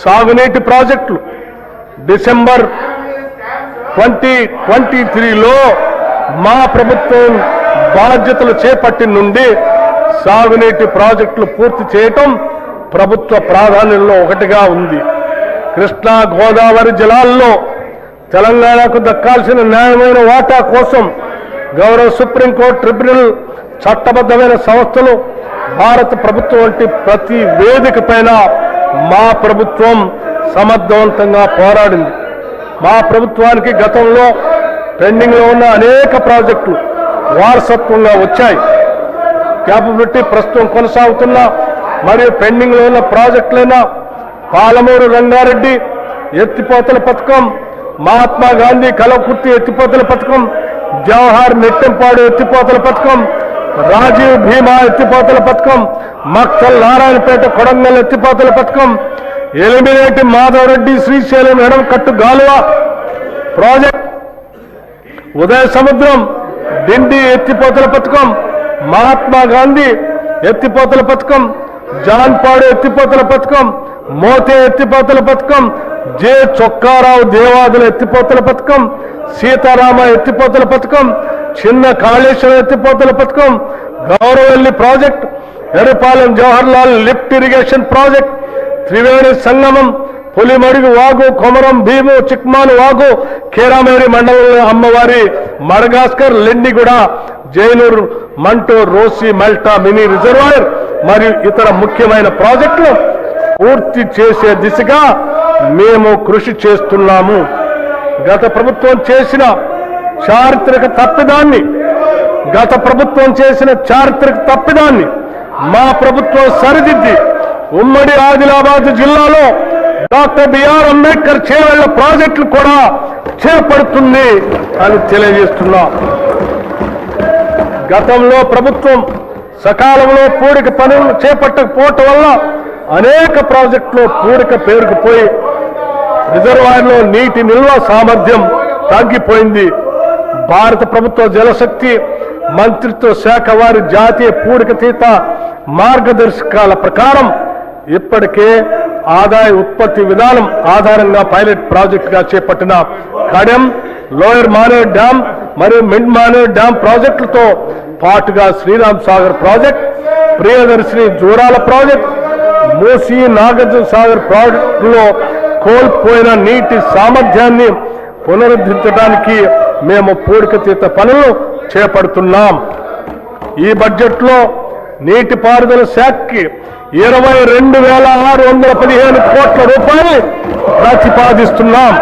సాగునీటి ప్రాజెక్టులు డిసెంబర్ 2023లో మా ప్రభుత్వం బాధ్యతలు చేపట్టిన నుండి సాగునీటి ప్రాజెక్టులు పూర్తి చేయటం ప్రభుత్వ ప్రాధాన్యంలో ఒకటిగా ఉంది. కృష్ణా గోదావరి జలాల్లో తెలంగాణకు దక్కాల్సిన న్యాయమైన వాటా కోసం గౌరవ సుప్రీంకోర్టు ట్రిబ్యునల్ చట్టబద్ధమైన సంస్థలు భారత ప్రభుత్వం వంటి ప్రతి వేదిక పైన మా ప్రభుత్వం సమర్థవంతంగా పోరాడింది. మా ప్రభుత్వానికి గతంలో పెండింగ్లో ఉన్న అనేక ప్రాజెక్టులు వారసత్వంగా వచ్చాయి. క్యాపబిలిటీ ప్రస్తుతం కొనసాగుతున్న మరియు పెండింగ్లో ఉన్న ప్రాజెక్టులైన పాలమూరు రంగారెడ్డి ఎత్తిపోతల పథకం, మహాత్మా గాంధీ కలవకుర్తి ఎత్తిపోతల పథకం, జవహర్ నెట్టెంపాడు ఎత్తిపోతల పథకం, రాజీవ్ భీమా ఎత్తిపోతల పథకం, మక్తల్ నారాయణపేట కొడంగల్ ఎత్తిపోతల పథకం, ఎలిమినేటి మాధవరెడ్డి శ్రీశైలం ఎడమకట్టు గాలువ ప్రాజెక్ట్, ఉదయ సముద్రం డిండి ఎత్తిపోతల పథకం, మహాత్మా గాంధీ ఎత్తిపోతల పథకం, జాన్పాడు ఎత్తిపోతల పథకం, మోతే ఎత్తిపోతల పథకం, జె చొక్కారావు దేవాదుల ఎత్తిపోతల పథకం, సీతారామ ఎత్తిపోతల పథకం, చిన్న కాళేశ్వరం ఎత్తిపోతల పథకం, Gouravelli project, Errapalem Jawaharlal lift irrigation project, Triveni Sangamam, Pulimadugu వాగు, కొమరం భీము, చిక్మాను వాగు, కేరామేరి మండలంలో అమ్మవారి మడగాస్కర్, లెండిగూడ, జైనూరు, మంటో, రోసి, మల్టా మినీ రిజర్వాయర్ మరియు ఇతర ముఖ్యమైన ప్రాజెక్టులు పూర్తి చేసే దిశగా మేము కృషి చేస్తున్నాము. గత ప్రభుత్వం చేసిన చారిత్రక తప్పిదాన్ని మా ప్రభుత్వం సరిదిద్ది ఉమ్మడి ఆదిలాబాద్ జిల్లాలో డాక్టర్ బిఆర్ అంబేద్కర్ చేవెళ్ల ప్రాజెక్టులు కూడా చేపడుతుంది అని తెలియజేస్తున్నాం. గతంలో ప్రభుత్వం సకాలంలో పూడిక పనులు చేపట్టకపోవటం వల్ల అనేక ప్రాజెక్టులు పూడిక పేరుకుపోయి రిజర్వాయర్లో నీటి నిల్వ సామర్థ్యం తగ్గిపోయింది. భారత ప్రభుత్వ జలశక్తి మంత్రిత్వ శాఖ వారి జాతీయ పూడికతీత మార్గదర్శకాల ప్రకారం ఇప్పటికే ఆదాయ ఉత్పత్తి విధానం ఆధారంగా పైలట్ ప్రాజెక్టుగా చేపట్టిన కడెం, లోయర్ మానేర్ డ్యాం మరియు మిడ్ మానేర్ డ్యాం ప్రాజెక్టులతో పాటుగా శ్రీరామ్ సాగర్ ప్రాజెక్ట్, ప్రియదర్శిని జూరాల ప్రాజెక్ట్, మూసీ నాగార్జున సాగర్ ప్రాజెక్టులో కోల్పోయిన నీటి సామర్థ్యాన్ని పునరుద్ధరించడానికి మేము పూడికతీత పనులు చేపడుతున్నాం. ఈ బడ్జెట్లో నీటిపారుదల శాఖకి 22,615 కోట్ల రూపాయలు ప్రతిపాదిస్తున్నాం.